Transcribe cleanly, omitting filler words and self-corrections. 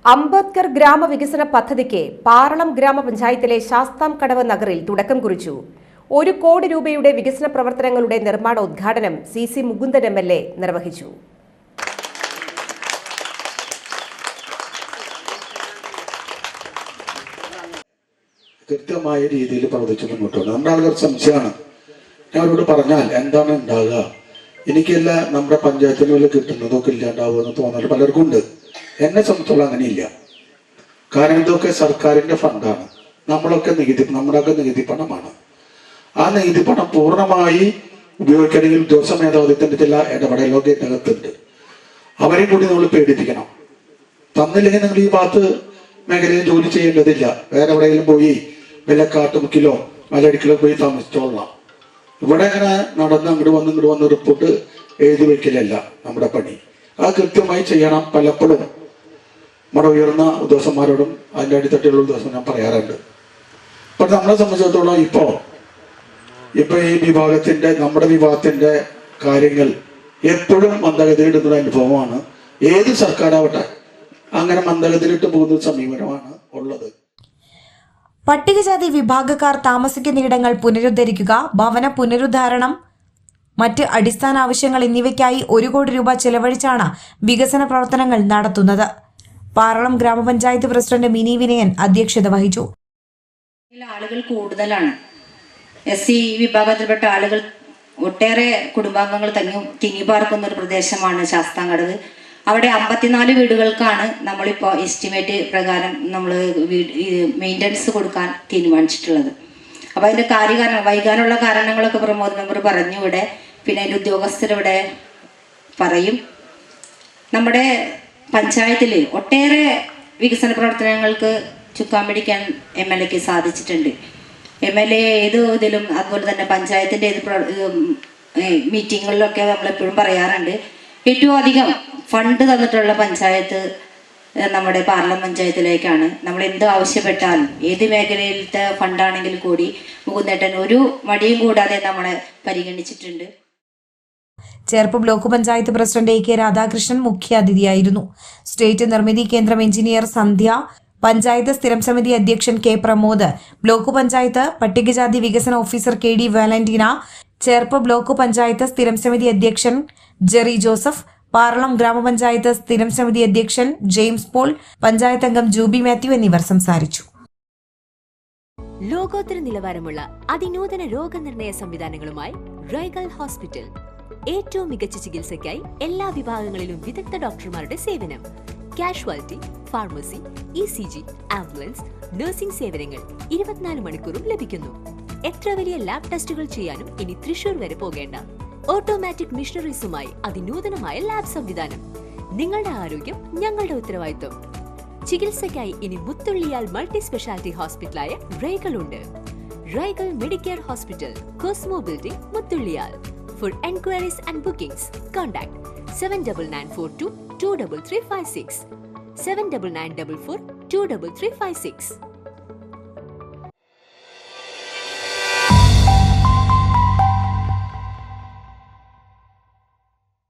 അംബേദ്കർ ഗ്രാമവികസന പദ്ധതിക്ക് പാറളം ഗ്രാമപഞ്ചായത്തിലെ ശാസ്താംകടവ് നഗറിൽ തുടക്കം കുറിച്ചു. 1 കോടി രൂപയുടെ വികസന പ്രവർത്തനങ്ങളുടെ നിർമ്മാണ ഉദ്ഘാടനം CC മുകുന്ദൻ MLA നിർവഹിച്ചു. കൃത്യമായ രീതിയിൽ പ്രവർത്തിച്ചു മുന്നോട്ടുണ്ട്. നമ്മുടെ ആളുകൾ സംശയമാണ്. ഞാൻ അവരോട് പറഞ്ഞാൽ എന്താണ് ഉണ്ടാകുക, എനിക്കല്ല നമ്മുടെ പഞ്ചായത്തിന് വല്ല കിട്ടുന്നതൊക്കെ ഇല്ലാണ്ടാവുമെന്ന് തോന്നൽ പലർക്കും ഉണ്ട്. എന്നെ സംബന്ധിച്ചോളം അങ്ങനെയില്ല. കാരണം ഇതൊക്കെ സർക്കാരിന്റെ ഫണ്ടാണ്. നമ്മുടെയൊക്കെ നികുതി പണമാണ്. ആ നികുതി പണം പൂർണ്ണമായി ഉപയോഗിക്കണമെങ്കിൽ ഉദ്യോഗസ്ഥ മേധാവിത്വത്തിന്റെ ചില ഇടപെടലൊക്കെ ഇതിനകത്തുണ്ട്. അവരെയും കൂടി നമ്മൾ പേടിപ്പിക്കണം. തന്നില്ലെങ്കിൽ നിങ്ങൾ ഈ ഭാഗത്ത് മേഖലയിൽ ജോലി ചെയ്യേണ്ടതില്ല. വേറെ എവിടെയെങ്കിലും പോയി വല്ല കാട്ടുമുക്കിലോ മലയിടിക്കലോ പോയി താമസിച്ചോളാം. ഇവിടെ അങ്ങനെ അങ്ങോട്ട് വന്ന് റിപ്പോർട്ട് എഴുതി വെക്കലല്ല നമ്മുടെ പണി. അത് കൃത്യമായി ചെയ്യണം. പലപ്പോഴും നമ്മുടെ ഉയർന്ന ഉദ്യോഗസ്ഥന്മാരോടും അതിൻ്റെ അടിത്തട്ടിലുള്ള ഉദ്യോഗസ്ഥൻ ഞാൻ പറയാറുണ്ട്. പക്ഷെ നമ്മളെ സംബന്ധിച്ചിടത്തോളം ഇപ്പോ ഈ നമ്മുടെ വിഭാഗത്തിന്റെ കാര്യങ്ങൾ എപ്പോഴും മന്ദഗതിയിടുന്ന അനുഭവമാണ്. ഏത് സർക്കാരാവട്ടെ അങ്ങനെ മന്ദഗതിയിലിട്ട് പോകുന്ന സമീപനമാണ് ഉള്ളത്. പട്ടികജാതി വിഭാഗക്കാർ താമസിക്കുന്നിടങ്ങൾ പുനരുദ്ധരിക്കുക, ഭവന പുനരുദ്ധാരണം, മറ്റ് അടിസ്ഥാന ആവശ്യങ്ങൾ എന്നിവയ്ക്കായി 1 കോടി രൂപ ചെലവഴിച്ചാണ് വികസന പ്രവർത്തനങ്ങൾ നടത്തുന്നത്. പാറളം ഗ്രാമപഞ്ചായത്ത് പ്രസിഡന്റ് മിനി വിനയൻ അധ്യക്ഷത വഹിച്ചു. ആളുകൾ കൂടുതലാണ്. SC വിഭാഗത്തിൽപ്പെട്ട ആളുകൾ ഒട്ടേറെ കുടുംബാംഗങ്ങൾ തിങ്ങിപ്പാർക്കുന്ന ഒരു പ്രദേശമാണ് ശാസ്താംകടവ്. അവിടെ 54 വീടുകൾക്കാണ് നമ്മളിപ്പോൾ എസ്റ്റിമേറ്റ് പ്രകാരം നമ്മൾ മെയിൻ്റനൻസ് കൊടുക്കാൻ തീരുമാനിച്ചിട്ടുള്ളത്. അപ്പോൾ അതിൻ്റെ വൈകാനുള്ള കാരണങ്ങളൊക്കെ പ്രമോദ് മെമ്പർ പറഞ്ഞു ഇവിടെ. പിന്നെ അതിൻ്റെ ഉദ്യോഗസ്ഥരിവിടെ പറയും. നമ്മുടെ പഞ്ചായത്തിൽ ഒട്ടേറെ വികസന പ്രവർത്തനങ്ങൾക്ക് ചുക്കാൻ പിടിക്കാൻ MLAക്ക് സാധിച്ചിട്ടുണ്ട്. MLA ഏത് ഇതിലും അതുപോലെ തന്നെ പഞ്ചായത്തിൻ്റെ മീറ്റിങ്ങുകളിലൊക്കെ നമ്മളെപ്പോഴും പറയാറുണ്ട്, ഏറ്റവും അധികം ഫണ്ട് തന്നിട്ടുള്ള പഞ്ചായത്ത് നമ്മുടെ പാർലം പഞ്ചായത്തിലേക്കാണ്. നമ്മൾ എന്ത് ആവശ്യപ്പെട്ടാലും ഏത് മേഖലയിലത്തെ ഫണ്ടാണെങ്കിൽ കൂടി മുകുന്ദേട്ടൻ ഒരു മടിയും കൂടാതെ നമ്മളെ പരിഗണിച്ചിട്ടുണ്ട്. Cherpu block panchayat president AK Radhakrishnan മുഖ്യാതിഥിയായിരുന്നു. സ്റ്റേറ്റ് നിർമ്മിതി കേന്ദ്രം എഞ്ചിനീയർ സന്ധ്യ, പഞ്ചായത്ത് സ്ഥിരം സമിതി അധ്യക്ഷൻ K പ്രമോദ്, ബ്ലോക്ക് പഞ്ചായത്ത് പട്ടികജാതി വികസന officer KD Valentina, Cherpu block panchayat സ്ഥിരം സമിതി അധ്യക്ഷൻ ജെറി ജോസഫ്, പാറളം ഗ്രാമപഞ്ചായത്ത് സ്ഥിരം സമിതി അധ്യക്ഷൻ ജെയിംസ് പോൾ, പഞ്ചായത്ത് അംഗം ജൂബി മാത്യു എന്നിവർ സംസാരിച്ചു. ലോകോത്തര നിലവാരമുള്ള അതിനൂതന രോഗനിർണയ സംവിധാനങ്ങളുമായി റൈഗൽ ഹോസ്പിറ്റൽ. ഏറ്റവും മികച്ച ചികിത്സയ്ക്കായി എല്ലാ വിഭാഗങ്ങളിലും വിദഗ്ധ ഡോക്ടർമാരുടെ സേവനം. Casualty, pharmacy, ECG, ambulance, nursing സേവനങ്ങൾ 24 മണിക്കൂറും ലഭിക്കുന്നു. എത്ര വലിയ ലാബ് ടെസ്റ്റുകൾ ചെയ്യാനും ഇനി തൃശൂർ വരെ പോകേണ്ട. ഓട്ടോമാറ്റിക് മിഷനറീസുമായി അതിനൂതനമായ ലാബ് സംവിധാനം. നിങ്ങളുടെ ആരോഗ്യം ഞങ്ങളുടെ ഉത്തരവാദിത്വം. ചികിത്സയ്ക്കായി ഇനി മുത്തുള്ളിയാൽ മൾട്ടി സ്പെഷ്യാലിറ്റി ഹോസ്പിറ്റലായ റൈഗൽ ഉണ്ട്. റൈഗൽ medicare hospital, cosmo building, Muthulliyal. For enquiries and bookings, contact 7994223356, 7994423356.